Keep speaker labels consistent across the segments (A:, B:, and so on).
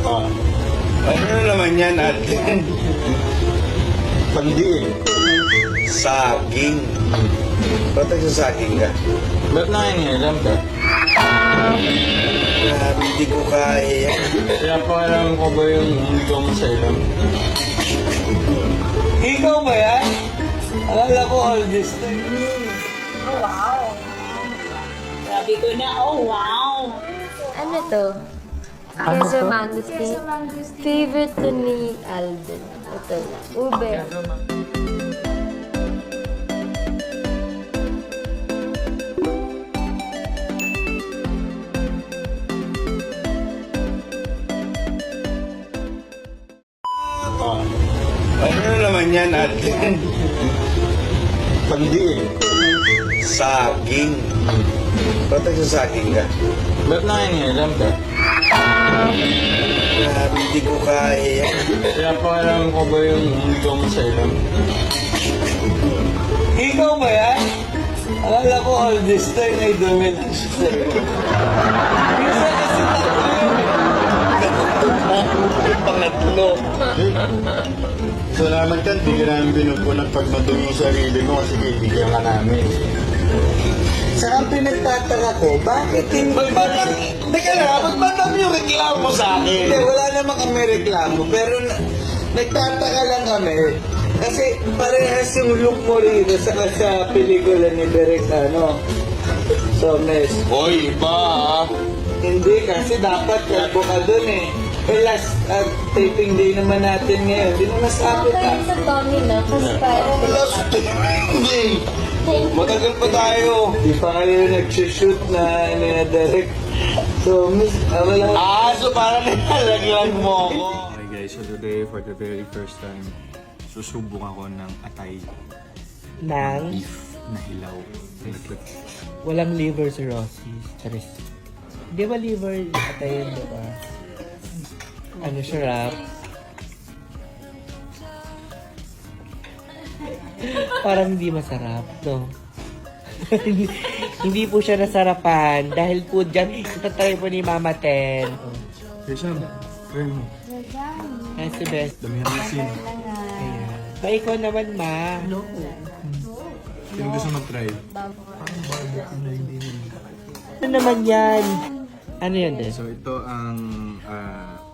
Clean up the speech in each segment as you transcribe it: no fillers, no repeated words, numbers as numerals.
A: Ano na naman yan, Alden?
B: Pandiin.
A: Saging. Ba't nagsasaging ka?
B: Ba't nangingilam ka?
A: Grabe, hindi ko kaya.
B: Kaya pa alam ko ba yung hindi mo sa ilam?
C: Ikaw ba yan? Akala ko all this time.
D: Oh, wow. Sabi ko na, oh, wow.
E: Ano to? Queso mangosteen. Favorite to ni Alden. Ito na. Ube.
A: Ano na naman yan, Alden?
B: Pandiin.
A: Saging. Ba't nagsasaging ka?
B: Ba't nangingilam ka?
A: Grabe, hindi ko kaya.
B: Kaya pa alam ko ba yung hindi mo sa ilam?
C: Ikaw ba yan? Akala ko all this time ay dumi lang siya sa'yo. Minsan kasi tatlo yun eh.
A: Pangatlo.
B: So naman kan, hindi ka namin binubunan pag madumi yung sarili mo kasi kaibigan ka namin.
C: Saka pinagtataka ko, bakit hindi ba lang... Teka na, ba't ba lang yung reklamo sa akin? Hindi, wala naman kami reklamo, pero nagtataka lang kami. Kasi parehas yung look mo rito sa pelikula ni Derek, Somes.
A: Hoy, iba ha?
C: Hindi, kasi dapat kalbo ka dun eh. Eh, last taping day naman natin ngayon, di naman sabi
E: Okay
C: ka.
E: sa Tommy, no? Kasi parang...
A: Hindi. Matagal pa tayo.
C: Di pa kayo nag-shoot na Derek. So, wala.
A: So parang nilalagyan mo ako.
B: Okay guys, so today for the very first time, susubok ako ng atay
C: Nang
B: beef na hilaw.
C: walang liver cirrhosis. Charis. Di ba liver atay yun, di ba? Ano siya, rap? Parang hindi masarap, no? Hindi po siya nasarapan dahil po dyan, itatry po ni Mama Ten.
B: Hey Sam, try mo.
C: Nice the best.
B: Damihan mo sin.
C: Ayan. Ba, ikaw naman, ma. No.
B: Sino gusto mag-try?
C: Ano naman yan? Ano yan din?
B: So ito ang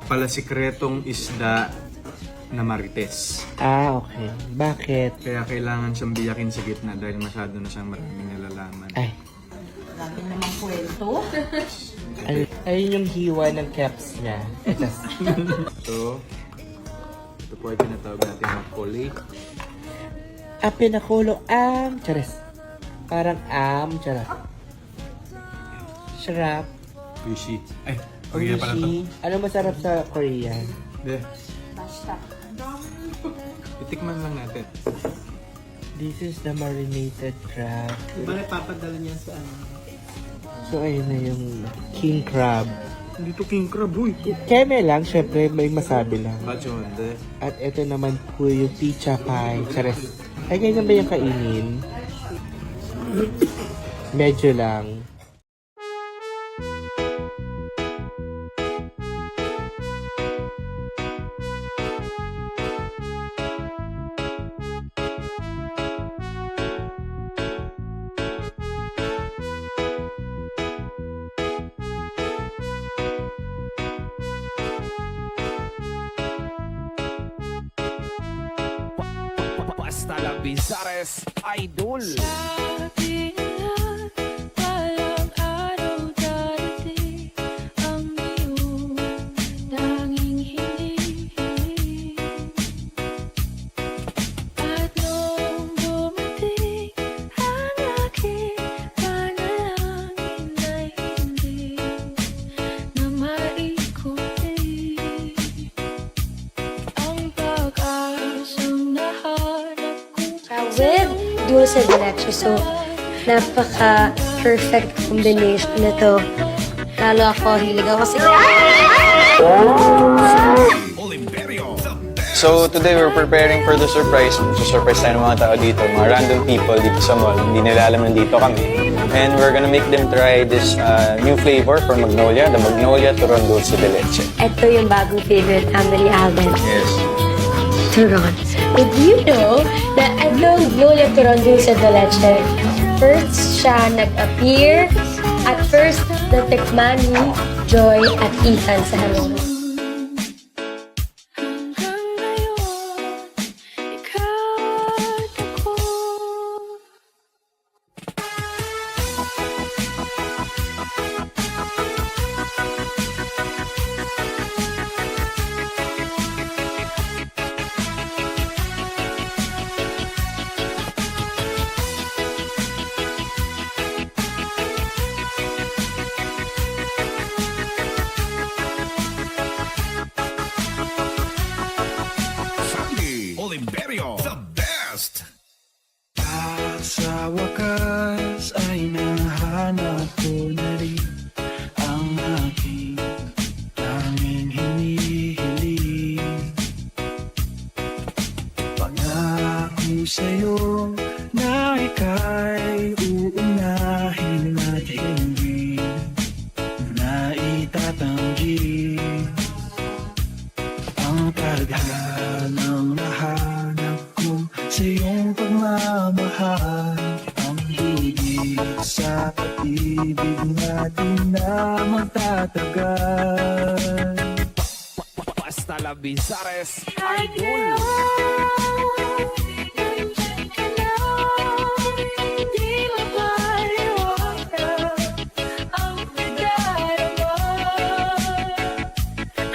B: palasikretong isda na marites.
C: Okay. Bakit?
B: Kaya kailangan siyang biyakin sa gitna dahil masyado na siyang maraming nalalaman.
C: Ay.
D: Sabi naman kwento.
C: Ayun yung hiwa ng caps niya.
B: So, ito po ay tinatawag natin na koli.
C: Pinakulo charas. Parang charas. Sarap.
B: Fishy. Ay, okay pala to.
C: Sushi. Ano masarap sa Korean?
B: Hindi.
D: Basta.
B: Itikman lang natin.
C: This is the marinated crab.
F: Bakit papadala niya sa ano?
C: So, ayun na yung king crab.
B: Hindi to king crab, uy.
C: Keme lang, syempre may masabi lang.
B: Bacho, hindi.
C: At ito naman po yung pizza pie. Chares. Ay, ganyan ba yung kainin? Medyo lang.
G: Basta lang Bizares Idol.
H: Sabi nila, walang araw darating ang iyong tanging hinihiling. At nung dumating ang aking panalangin ay hindi na maikutin ang pag-asang nahanap
E: With dulce de leche. So, napaka-perfect combination nito. Lalo ako, hilig ako sa...
G: Oliverio, the best.
I: So today we're preparing for the surprise. Surprise tayo ng mga tao dito, mga random people dito sa mall. Hindi nila alam nandito kami. And we're gonna make them try this new flavor for Magnolia, the Magnolia Turon Dulce de Leche.
E: Ito yung bagong favorite family album.
I: Yes.
E: Turon. Did you know na itong Magnolia Turon Dulce de Leche, first siya nag-appear at first natikman ni Joy at Ethan sa Hello.
H: hanggang ngayon, ikaw at ako.
G: Sandy Oliverio, the best.
J: At sa wakas ay nahanap ko na rin ang aking tanging hinihiling. Pangako sa'yo na ika'y uunahin at hindi na itatanggi ang tadhanang nahanap ko sa iyong pagmamahal. Ang bibig sa pag-ibig natin na magtatagal.
G: Basta la Bizares,
H: Kahit
G: Idol.
H: ngayon, nandyan ka na, hindi mapaliwanag ang nadarama.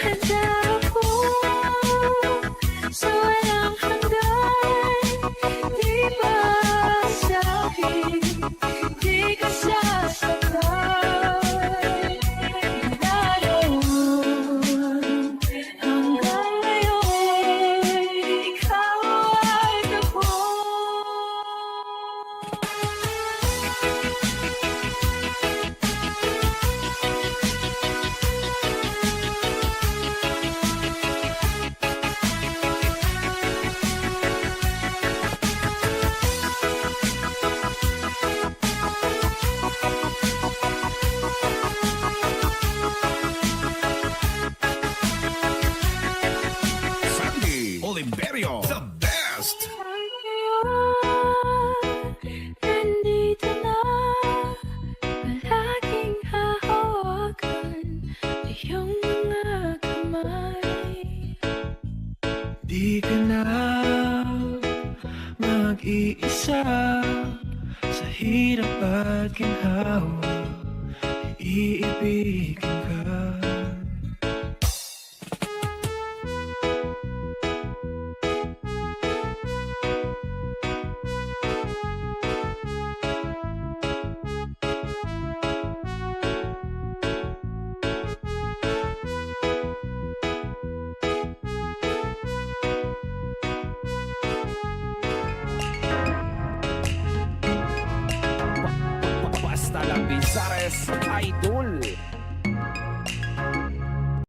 H: Handa ako sa walang hanggan, di ba sa'kin, di ka sasaktan. Naroon hanggang ngayon, ikaw at ako.
G: Sandy Oliverio, the best.
H: Nandito na, palaging hahawakan iyong mga kamay.
J: Di ka na mag-iisa sa hirap at ginhawa, iibigin ka.
G: Basta la Bizares, Idol.